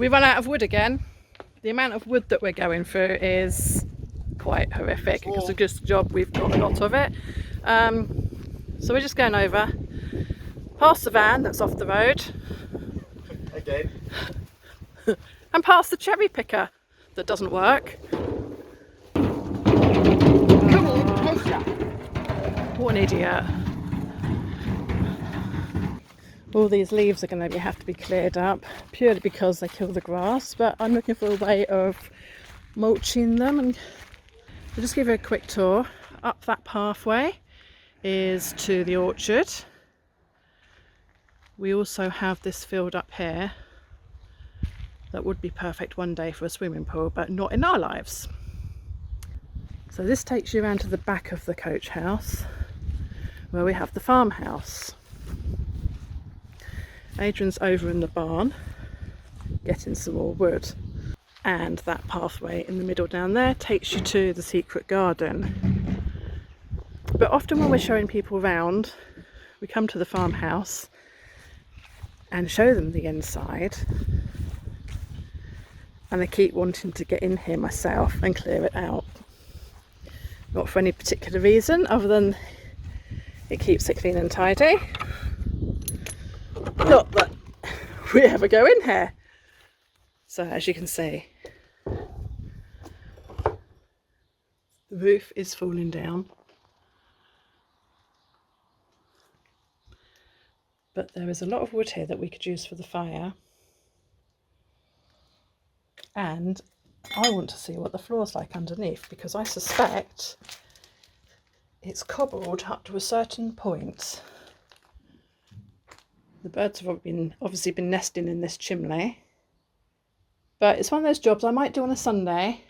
We run out of wood again. The amount of wood that we're going through is quite horrific. It's a good job we've got a lot of it. So we're just going over past the van that's off the road. Again. And past the cherry picker that doesn't work. Come on, closer. What an idiot. All these leaves are going to have to be cleared up purely because they kill the grass, but I'm looking for a way of mulching them. And I'll just give you a quick tour. Up that pathway is to the orchard. We also have this field up here that would be perfect one day for a swimming pool, but not in our lives. So this takes you around to the back of the coach house where we have the farmhouse. Adrian's over in the barn getting some more wood, and that pathway in the middle down there takes you to the secret garden. But often when we're showing people around, we come to the farmhouse and show them the inside, and I keep wanting to get in here myself and clear it out. Not for any particular reason other than it keeps it clean and tidy. Not that we ever go in here. So as you can see, the roof is falling down. But there is a lot of wood here that we could use for the fire. And I want to see what the floor's like underneath, because I suspect it's cobbled up to a certain point. The birds have obviously been nesting in this chimney. But it's one of those jobs I might do on a Sunday,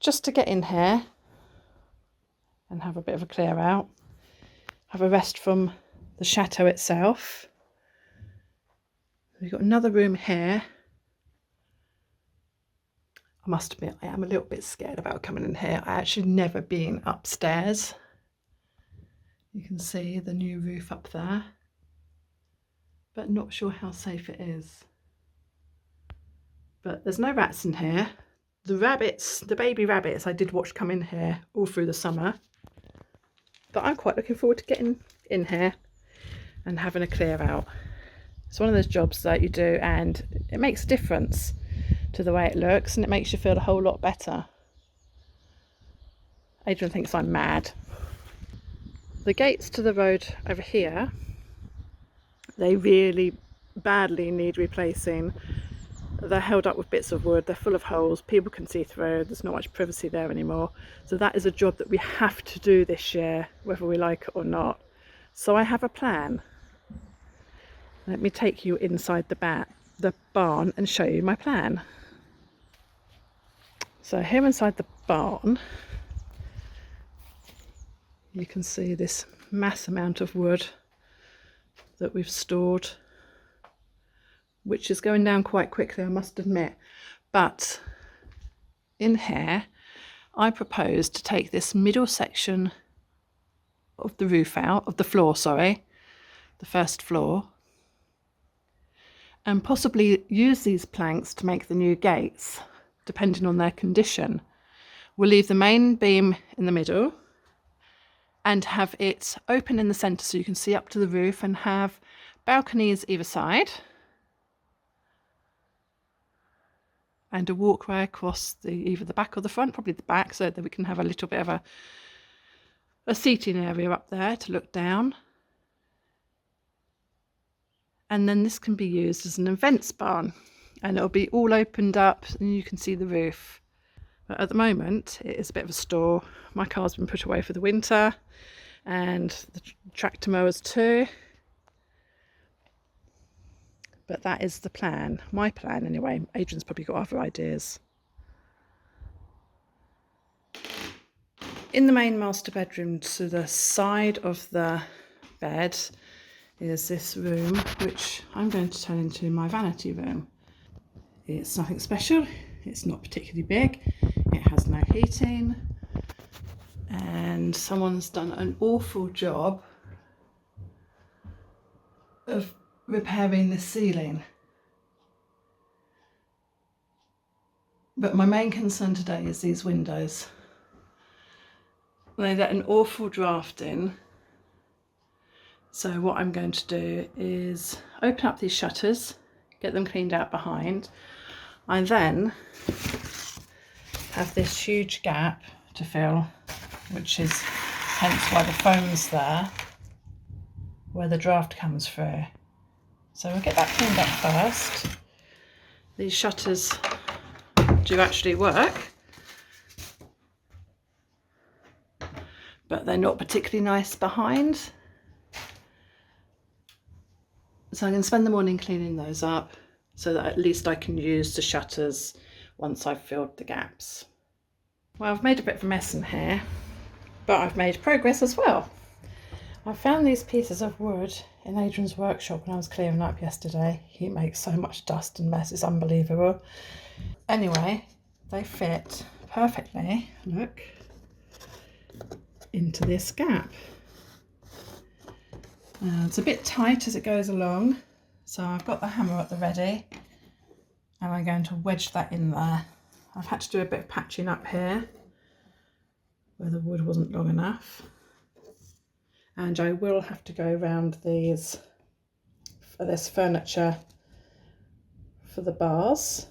just to get in here and have a bit of a clear out. Have a rest from the chateau itself. We've got another room here. I must admit, I am a little bit scared about coming in here. I actually never been upstairs. You can see the new roof up there, but not sure how safe it is. But there's no rats in here. The rabbits, the baby rabbits, I did watch come in here all through the summer. But I'm quite looking forward to getting in here and having a clear out. It's one of those jobs that you do and it makes a difference to the way it looks, and it makes you feel a whole lot better. Adrian thinks I'm mad. The gates to the road over here, they really badly need replacing. They're held up with bits of wood, they're full of holes, people can see through, there's not much privacy there anymore. So that is a job that we have to do this year, whether we like it or not. So I have a plan. Let me take you inside the barn and show you my plan. So here inside the barn, you can see this mass amount of wood that we've stored, which is going down quite quickly, I must admit. But in here, I propose to take this middle section of the roof out, of the floor, sorry, the first floor, and possibly use these planks to make the new gates, depending on their condition. We'll leave the main beam in the middle and have it open in the centre so you can see up to the roof, and have balconies either side and a walkway across either the back or the front, probably the back, so that we can have a little bit of a seating area up there to look down. And then this can be used as an events barn, and it'll be all opened up and you can see the roof. But at the moment it is a bit of a store. My car's been put away for the winter, and the tractor mowers too. But that is the plan, my plan anyway. Adrian's probably got other ideas. In the main master bedroom, to the side of the bed, is this room, which I'm going to turn into my vanity room. It's nothing special, it's not particularly big, it has no heating, and someone's done an awful job of repairing the ceiling. But my main concern today is these windows. They let an awful draft in. So what I'm going to do is open up these shutters, get them cleaned out behind. I then have this huge gap to fill, which is hence why the foam's there, where the draft comes through. So we'll get that cleaned up first. These shutters do actually work, but they're not particularly nice behind. So I'm going to spend the morning cleaning those up so that at least I can use the shutters once I've filled the gaps. Well, I've made a bit of a mess in here, but I've made progress as well. I found these pieces of wood in Adrian's workshop when I was clearing up yesterday. He makes so much dust and mess, it's unbelievable. Anyway, they fit perfectly, look, into this gap. It's a bit tight as it goes along, so I've got the hammer at the ready and I'm going to wedge that in there. I've had to do a bit of patching up here where the wood wasn't long enough, and I will have to go around these for this furniture for the bars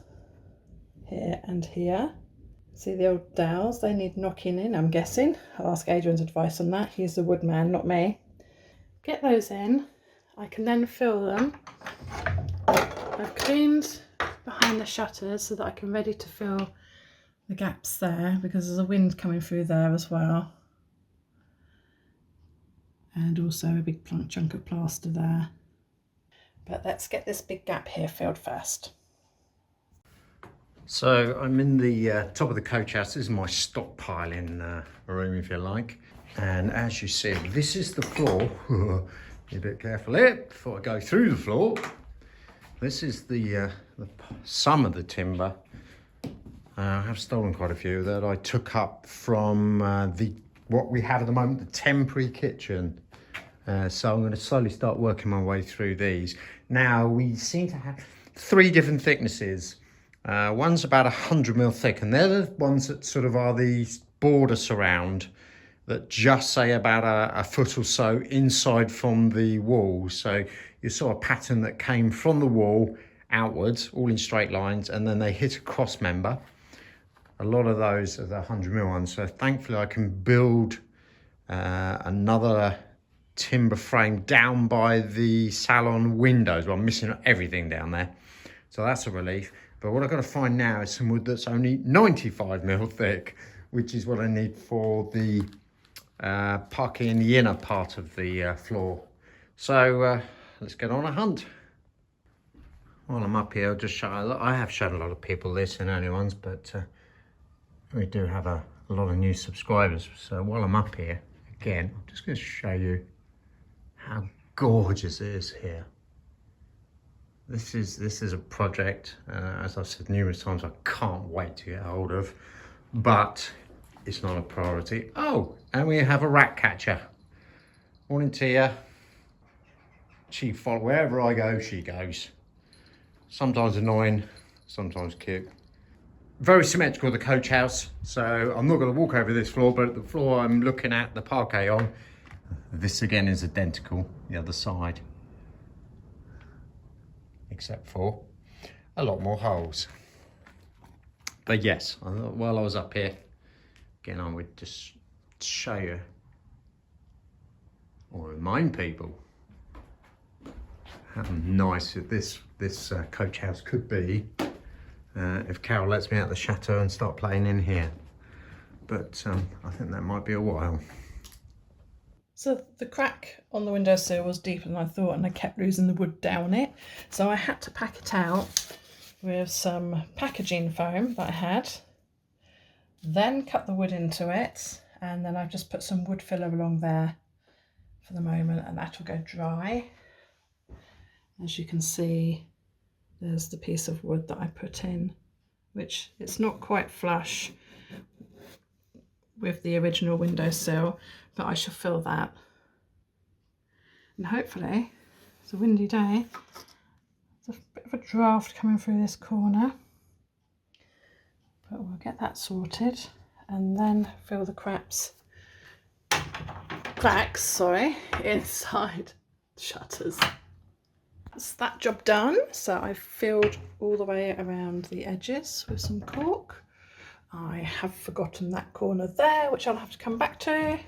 here and here. See the old dowels, they need knocking in, I'm guessing. I'll ask Adrian's advice on that, he's the woodman, not me. Get those in, I can then fill them. I've cleaned behind the shutters so that I can ready to fill the gaps there, because there's a wind coming through there as well. And also a big chunk of plaster there. But let's get this big gap here filled first. So I'm in the top of the coach house. This is my stockpiling room, if you like. And as you see, this is the floor. Be a bit careful here before I go through the floor. This is some of the timber. I have stolen quite a few that I took up from what we have at the moment, the temporary kitchen. So I'm going to slowly start working my way through these. Now we seem to have 3 different thicknesses. One's about 100mm thick, and they're the ones that sort of are the border surround that just say about a foot or so inside from the wall. So you saw a pattern that came from the wall outwards, all in straight lines, and then they hit a cross member. A lot of those are the 100mm ones. So thankfully I can build another timber frame down by the salon windows. Well, I'm missing everything down there, so that's a relief. But what I've got to find now is some wood that's only 95mm thick, which is what I need for the parquet in the inner part of the floor. So let's get on a hunt. While I'm up here, I'll just show, I have shown a lot of people this in early ones, but we do have a lot of new subscribers. So while I'm up here, again, I'm just going to show you how gorgeous it is here. This is a project, as I've said numerous times, I can't wait to get hold of, but it's not a priority. Oh, and we have a rat catcher. Morning, Tia. She follows wherever I go, she goes. Sometimes annoying, sometimes cute. Very symmetrical, the coach house. So I'm not going to walk over this floor, but the floor I'm looking at the parquet on, this again is identical, the other side. Except for a lot more holes. But yes, I thought while I was up here, again, I would just show you or remind people how nice this coach house could be if Carol lets me out the chateau and start playing in here. But I think that might be a while. So the crack on the windowsill was deeper than I thought, and I kept losing the wood down it. So I had to pack it out with some packaging foam that I had, then cut the wood into it, and then I've just put some wood filler along there for the moment, and that will go dry. As you can see, there's the piece of wood that I put in, which it's not quite flush with the original windowsill, but I shall fill that. And hopefully, it's a windy day, there's a bit of a draft coming through this corner, But we'll get that sorted and then fill the cracks, inside the shutters. That's that job done. So I've filled all the way around the edges with some cork. I have forgotten that corner there, which I'll have to come back to.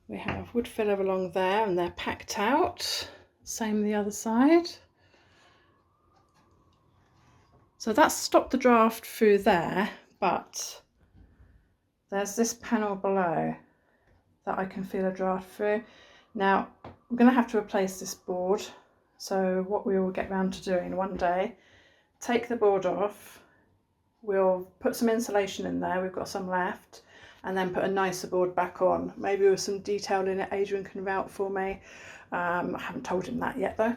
We have wood filler along there and they're packed out. Same the other side. So that's stopped the draft through there, but there's this panel below that I can feel a draft through. Now, I'm going to have to replace this board. So what we will get round to doing one day, take the board off, we'll put some insulation in there, we've got some left, and then put a nicer board back on, maybe with some detail in it. Adrian can route for me. I haven't told him that yet though.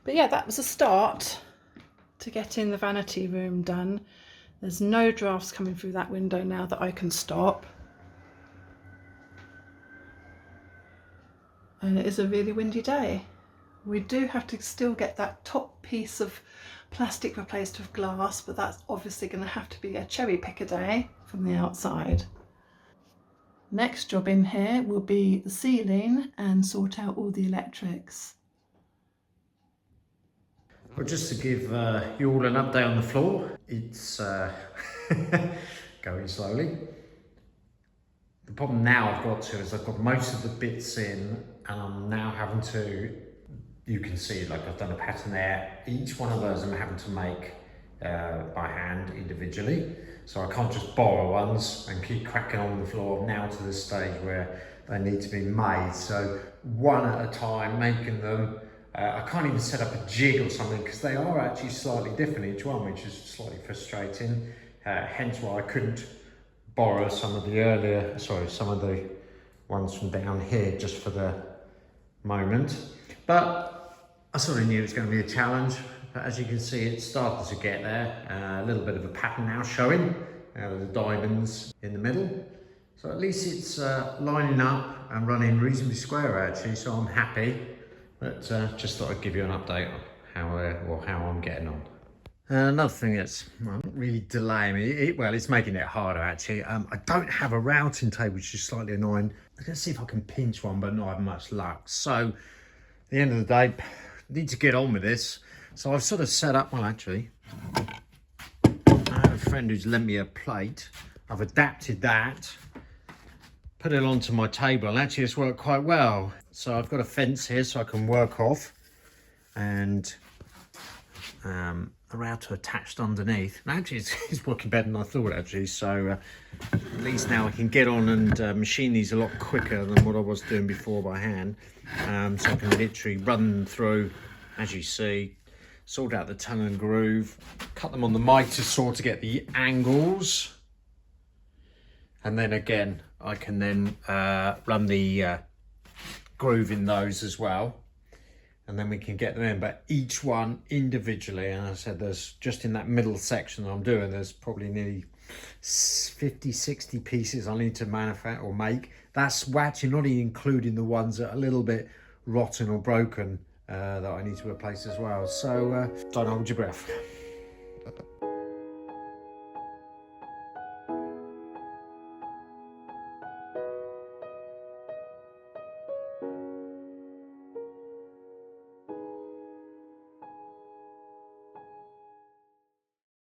But yeah, that was a start to getting the vanity room done. There's no drafts coming through that window now that I can stop. And it is a really windy day. We do have to still get that top piece of plastic replaced with glass, but that's obviously going to have to be a cherry picker day from the outside. Next job in here will be the ceiling and sort out all the electrics. Well, just to give you all an update on the floor, it's going slowly. The problem now I've got to is I've got most of the bits in and I'm now having to, you can see like I've done a pattern there. Each one of those I'm having to make by hand individually. So I can't just borrow ones and keep cracking on the floor now to the stage where they need to be made. So one at a time, making them. I can't even set up a jig or something because they are actually slightly different each one, which is slightly frustrating. Hence why I couldn't borrow some of the ones from down here just for the moment. But I sort of knew it was going to be a challenge. But as you can see, it's started to get there. A little bit of a pattern now showing with the diamonds in the middle. So at least it's lining up and running reasonably square actually, so I'm happy. But just thought I'd give you an update on how I'm getting on. Another thing that's not really delaying me, it's making it harder actually. I don't have a routing table, which is slightly annoying. I'm going to see if I can pinch one, but not have much luck. So at the end of the day, need to get on with this. So I've sort of set up, well actually, I have a friend who's lent me a plate. I've adapted that, put it onto my table, and actually it's worked quite well. So I've got a fence here so I can work off, and a router attached underneath. And actually it's working better than I thought actually. So at least now I can get on and machine these a lot quicker than what I was doing before by hand. So I can literally run them through, as you see, sort out the tongue and groove, cut them on the mitre saw to get the angles. And then again, I can then run the groove in those as well, and then we can get them in, but each one individually. And I said there's just in that middle section that I'm doing, there's probably nearly 50-60 pieces I need to manufacture or make. That's actually not even including the ones that are a little bit rotten or broken that I need to replace as well. So don't hold your breath.